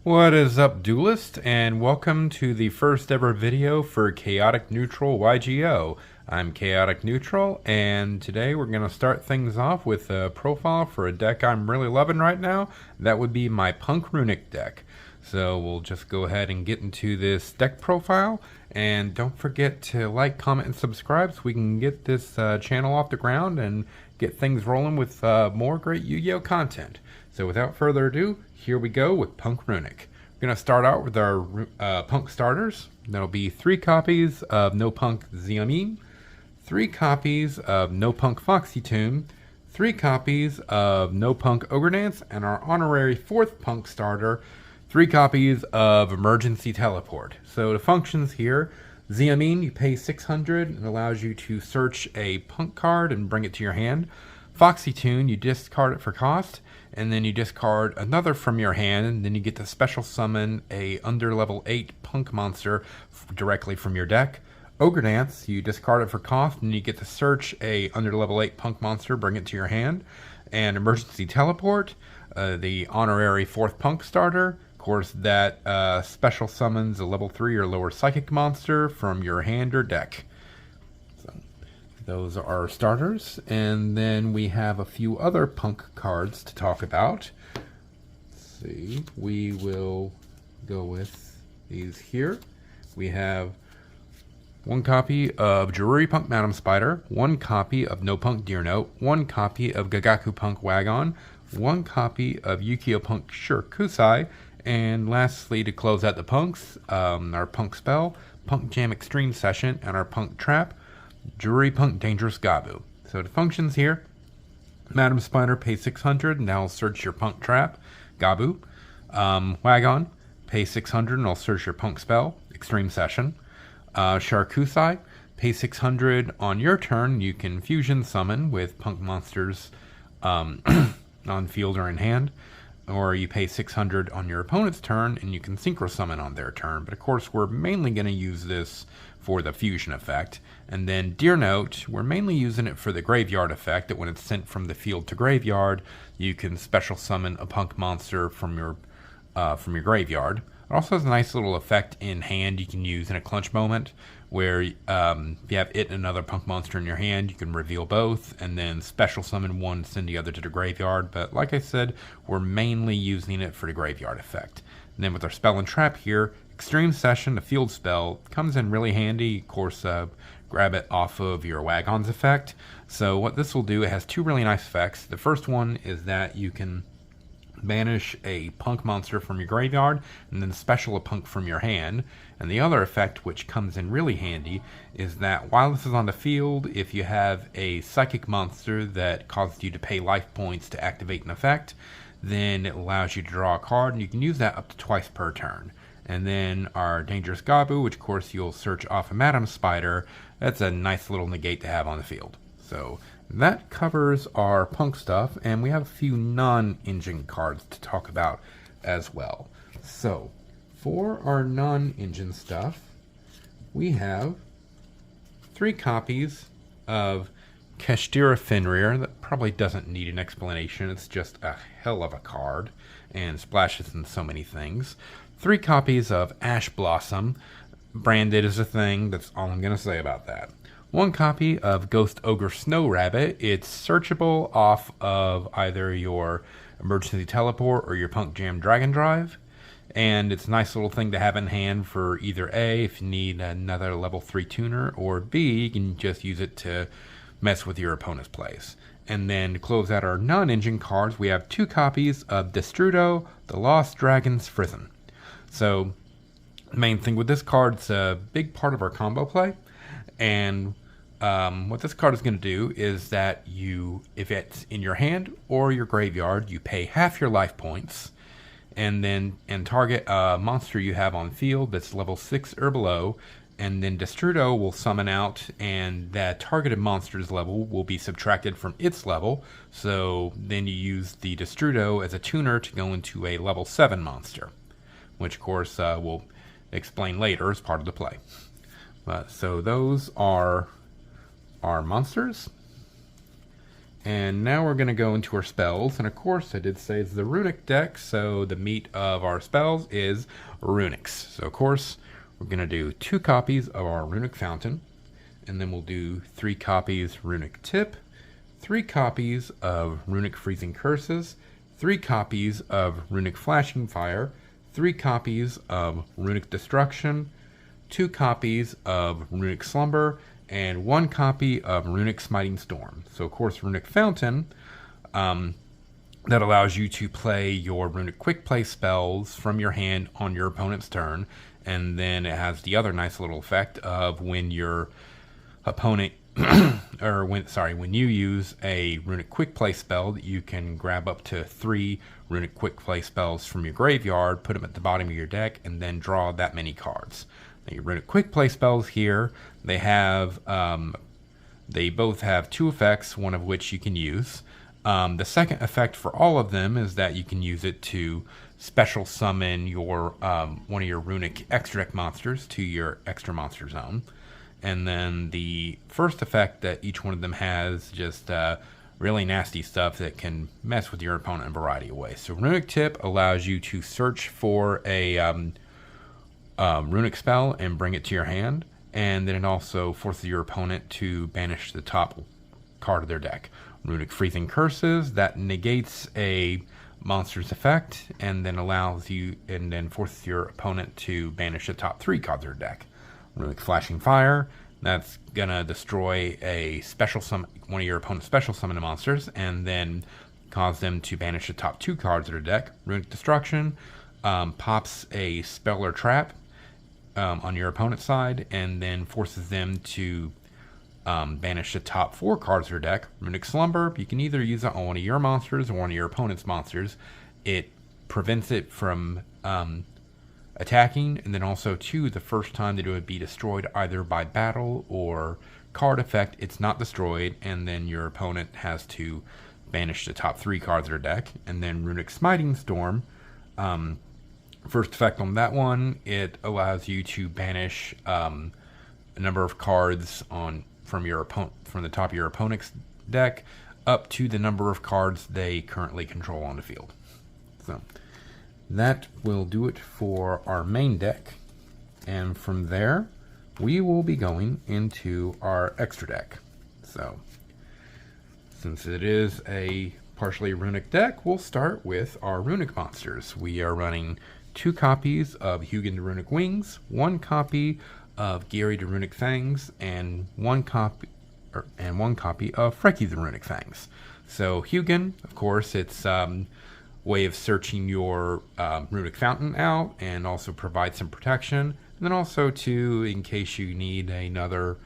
What is up, Duelist, and welcome to the first ever video for Chaotic Neutral YGO. I'm Chaotic Neutral, and today we're going to start things off with a profile for a deck I'm really loving right now. That would be my Punk Runick deck. So we'll just go ahead and get into this deck profile, and don't forget to like, comment, and subscribe so we can get this channel off the ground and get things rolling with more great Yu-Gi-Oh content. So without further ado, here we go with Punk Runick. We're going to start out with our Punk starters. That'll be 3 copies of No Punk Xiamin, 3 copies of No Punk Foxy Tomb, 3 copies of No Punk Ogre Dance, and our honorary 4th Punk starter, 3 copies of Emergency Teleport. So the functions here: Xiamin, you pay 600 and allows you to search a Punk card and bring it to your hand. Foxy Tune, you discard it for cost, and then you discard another from your hand, and then you get to special summon a under level 8 Punk monster directly from your deck. Ogre Dance, you discard it for cost, and you get to search a under level 8 Punk monster, bring it to your hand. And Emergency Teleport, the honorary 4th Punk starter. Of course, that special summons a level 3 or lower Psychic monster from your hand or deck. Those are our starters, and then we have a few other Punk cards to talk about. Let's see, we will go with these here. We have 1 copy of Jururi Punk Madam Spider, 1 copy of No Punk Deer Note, 1 copy of Gagaku Punk Wagon, 1 copy of Yukio Punk Shurikusai, and lastly, to close out the Punks, our Punk Spell, Punk Jam Extreme Session, and our Punk Trap, Jururi Punk Dangerous Gabu. So the functions here: Madam Spider, pay 600 and I'll search your Punk Trap, Gabu. Wagon, pay 600 and I'll search your Punk Spell, Extreme Session. Shurikusai, pay 600 on your turn. You can fusion summon with Punk monsters on field or in hand. Or you pay 600 on your opponent's turn and you can synchro summon on their turn. But of course, we're mainly going to use this for the fusion effect. And then Deer Note, we're mainly using it for the graveyard effect, that when it's sent from the field to graveyard, you can special summon a Punk monster from your graveyard. It also has a nice little effect in hand you can use in a clutch moment, where if you have it and another Punk monster in your hand, you can reveal both, and then special summon one, send the other to the graveyard. But like I said, we're mainly using it for the graveyard effect. And then with our Spell and Trap here, Extreme Session, the field spell, comes in really handy. Of course, grab it off of your Wagon's effect. So what this will do, it has 2 really nice effects. The first one is that you can banish a Punk monster from your graveyard and then special a Punk from your hand. And the other effect, which comes in really handy, is that while this is on the field, if you have a Psychic monster that causes you to pay life points to activate an effect, then it allows you to draw a card, and you can use that up to twice per turn. And then our Dangerous Gabu, which of course you'll search off a Madam Spider. That's a nice little negate to have on the field. So that covers our Punk stuff, and we have a few non-engine cards to talk about as well. So for our non-engine stuff, we have 3 copies of Kashtira Fenrir. That probably doesn't need an explanation. It's just a hell of a card and splashes in so many things. 3 copies of Ash Blossom. Branded as a thing. That's all I'm going to say about that. 1 copy of Ghost Ogre Snow Rabbit. It's searchable off of either your Emergency Teleport or your Punk Jam Dragon Drive. And it's a nice little thing to have in hand for either A, if you need another level 3 tuner, or B, you can just use it to mess with your opponent's plays. And then to close out our non-engine cards, we have 2 copies of Destrudo, the Lost Dragon's Frizzen. So the main thing with this card, it's a big part of our combo play. And what this card is going to do is that you, if it's in your hand or your graveyard, you pay half your life points, and target a monster you have on field that's level 6 or below, and then Destrudo will summon out, and that targeted monster's level will be subtracted from its level. So then you use the Destrudo as a tuner to go into a level 7 monster, which of course we'll explain later as part of the play. So those are our monsters. And now we're going to go into our spells. And of course, I did say it's the Runick deck, so the meat of our spells is Runicks. So of course, we're going to do 2 copies of our Runick Fountain. And then we'll do 3 copies Runick Tip, 3 copies of Runick Freezing Curses, 3 copies of Runick Flashing Fire, 3 copies of Runick Destruction, 2 copies of Runick Slumber, and 1 copy of Runick Smiting Storm. So of course Runick Fountain, that allows you to play your Runick Quick Play spells from your hand on your opponent's turn, and then it has the other nice little effect of when your opponent when you use a Runick Quick Play spell, that you can grab up to 3 Runick Quick Play spells from your graveyard, put them at the bottom of your deck, and then draw that many cards. Now, your Runick Quick Play spells here, they have they both have 2 effects, one of which you can use. The second effect for all of them is that you can use it to special summon your one of your Runick extra deck monsters to your extra monster zone. And then the first effect that each one of them has just really nasty stuff that can mess with your opponent in a variety of ways. So Runick Tip allows you to search for a Runick spell and bring it to your hand. And then it also forces your opponent to banish the top card of their deck. Runick Freezing Curses, that negates a monster's effect and then forces your opponent to banish the top 3 cards of their deck. Runick Flashing Fire, that's gonna destroy one of your opponent's special summon monsters and then cause them to banish the top 2 cards of their deck. Runick Destruction pops a spell or trap on your opponent's side and then forces them to banish the top 4 cards of your deck. Runick Slumber, you can either use it on one of your monsters or one of your opponent's monsters. It prevents it from attacking, and then also too, the first time that it would be destroyed either by battle or card effect, it's not destroyed, and then your opponent has to banish the top 3 cards of their deck. And then Runick Smiting Storm, first effect on that one, it allows you to banish a number of cards from the top of your opponent's deck up to the number of cards they currently control on the field. So that will do it for our main deck, and from there we will be going into our extra deck. So since it is a partially Runick deck, we'll start with our Runick monsters. We are running 2 copies of Hugin the Runick Wings, 1 copy of Gary the Runick Fangs, and 1 copy of Frecky the Runick Fangs. So Hugin, of course, it's way of searching your Runick Fountain out and also provide some protection. And then also too, in case you need another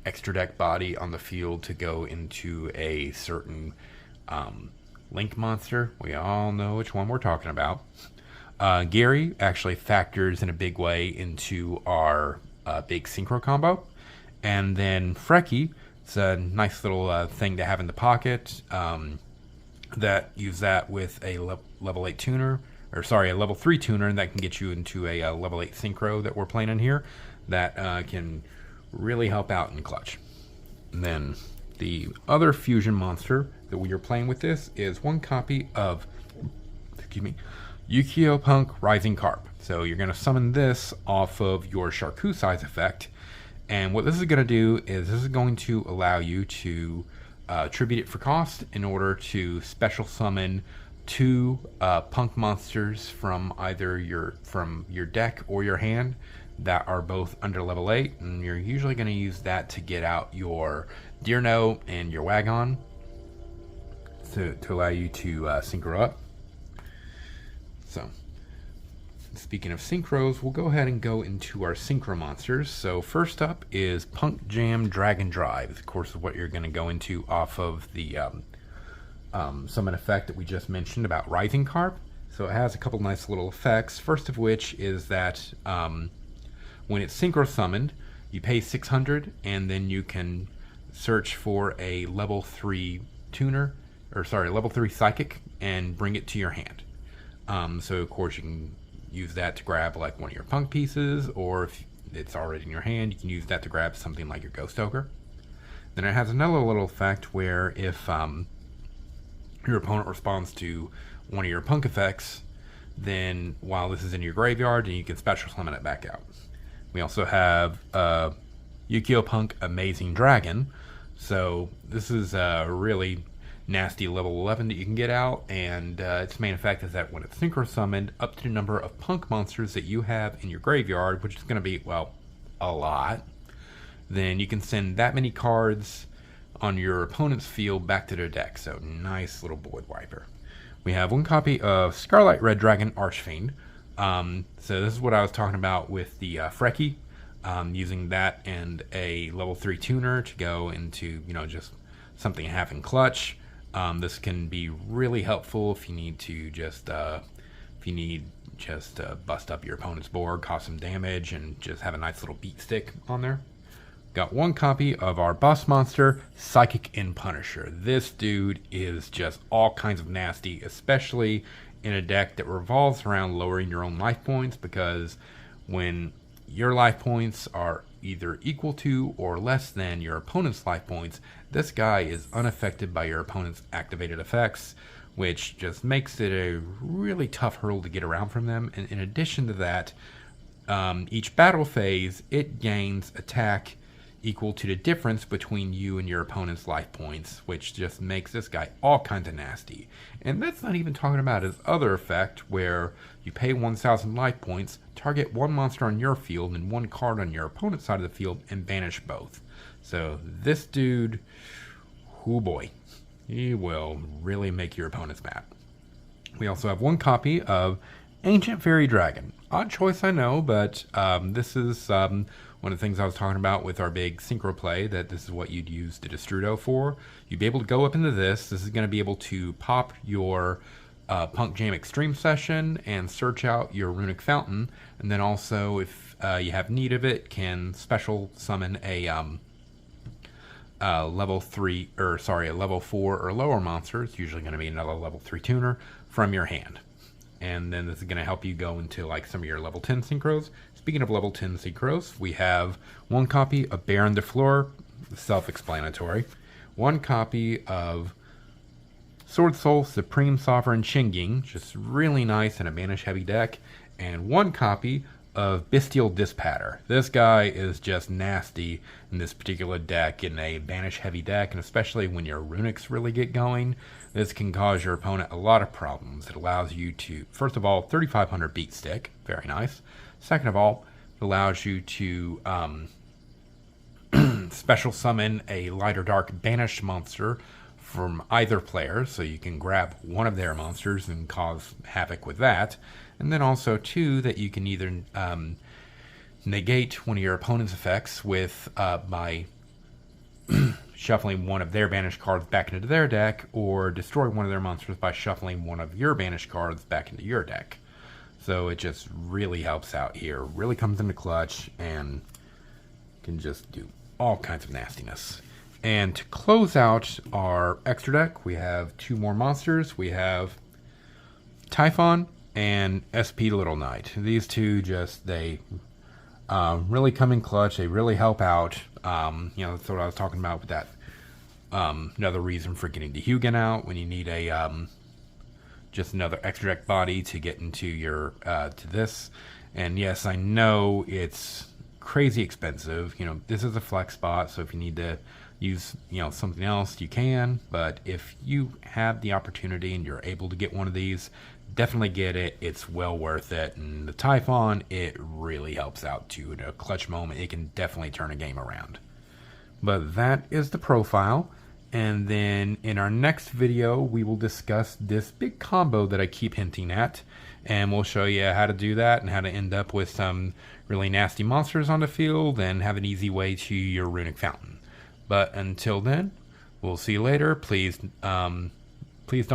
extra deck body on the field to go into a certain Link monster. We all know which one we're talking about. Gary actually factors in a big way into our big synchro combo. And then Frecky, it's a nice little thing to have in the pocket. That use that with a level 8 tuner, a level 3 tuner that can get you into a level 8 synchro that we're playing in here. That can really help out in clutch. And then the other fusion monster that we are playing with this is 1 copy of, P.U.N.K Rising Carp. So you're going to summon this off of your Charcu size effect. And what this is going to do is this is going to allow you to tribute it for cost in order to special summon 2 punk monsters from either your deck or your hand that are both under level 8, and you're usually going to use that to get out your Deerno and your Wagon to allow you to synchro up. So speaking of synchros, we'll go ahead and go into our synchro monsters. So first up is Punk Jam Dragon Drive. Of course, is what you're going to go into off of the summon effect that we just mentioned about Rising Carp. So it has a couple nice little effects. First of which is that when it's synchro summoned, you pay 600, and then you can search for a level 3 level 3 psychic and bring it to your hand. So of course you can use that to grab like one of your punk pieces, or if it's already in your hand, you can use that to grab something like your Ghost Ogre. Then it has another little effect where if your opponent responds to one of your punk effects, then while this is in your graveyard, and you can special summon it back out. We also have Yu-Gi-Oh! Amazing Dragon. So this is a really nasty level 11 that you can get out, and its main effect is that when it's synchro summoned, up to the number of punk monsters that you have in your graveyard, which is going to be, well, a lot, then you can send that many cards on your opponent's field back to their deck. So nice little board wiper. We have one copy of Scarlet Red Dragon Archfiend. So this is what I was talking about with the Freki. Using that and a level 3 tuner to go into, just something having clutch. This can be really helpful if you need to just bust up your opponent's board, cause some damage, and just have a nice little beat stick on there. Got one copy of our boss monster, Psychic in Punisher. This dude is just all kinds of nasty, especially in a deck that revolves around lowering your own life points, because when your life points are either equal to or less than your opponent's life points, this guy is unaffected by your opponent's activated effects, which just makes it a really tough hurdle to get around from them. And in addition to that, each battle phase, it gains attack equal to the difference between you and your opponent's life points, which just makes this guy all kinds of nasty. And that's not even talking about his other effect, where you pay 1,000 life points, target one monster on your field and one card on your opponent's side of the field, and banish both. So this dude, oh boy, he will really make your opponents mad. We also have one copy of Ancient Fairy Dragon. Odd choice, I know, but this is one of the things I was talking about with our big synchro play, that this is what you'd use the Destrudo for. You'd be able to go up into this. This is going to be able to pop your Punk Jam Extreme session and search out your Runick Fountain. And then also, if you have need of it, can special summon a level 4 or lower monster. It's usually going to be another level 3 tuner from your hand. And then this is going to help you go into like some of your level 10 synchros. Speaking of level 10 synchros, we have one copy of Baron de Fleur, self-explanatory. One copy of Sword Soul Supreme Sovereign Shinging, just really nice in a banish heavy deck. And one copy of Bestial Dispatter. This guy is just nasty in this particular deck, in a banish heavy deck, and especially when your Runicks really get going. This can cause your opponent a lot of problems. It allows you to, first of all, 3,500 beat stick, very nice. Second of all, it allows you to special summon a light or dark banished monster from either player, so you can grab one of their monsters and cause havoc with that. And then also, too, that you can either negate one of your opponent's effects with by shuffling one of their banished cards back into their deck, or destroy one of their monsters by shuffling one of your banished cards back into your deck. So it just really helps out here. Really comes into clutch and can just do all kinds of nastiness. And to close out our extra deck, we have two more monsters. We have Typhon and SP Little Knight. These two just, they really come in clutch. They really help out. That's what I was talking about with that. Another reason for getting the Hugin out when you need a just another extra deck body to get into your to this. And yes, I know it's crazy expensive. This is a flex spot, so if you need to use something else, you can. But if you have the opportunity and you're able to get one of these, definitely get it. It's well worth it. And the Typhon, it really helps out too. In a clutch moment, it can definitely turn a game around. But that is the profile. And then in our next video, we will discuss this big combo that I keep hinting at. And we'll show you how to do that and how to end up with some really nasty monsters on the field and have an easy way to your Runick Fountain. But until then, we'll see you later. Please don't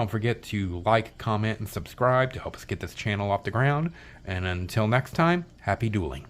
forget to like, comment, and subscribe to help us get this channel off the ground. And until next time, happy dueling.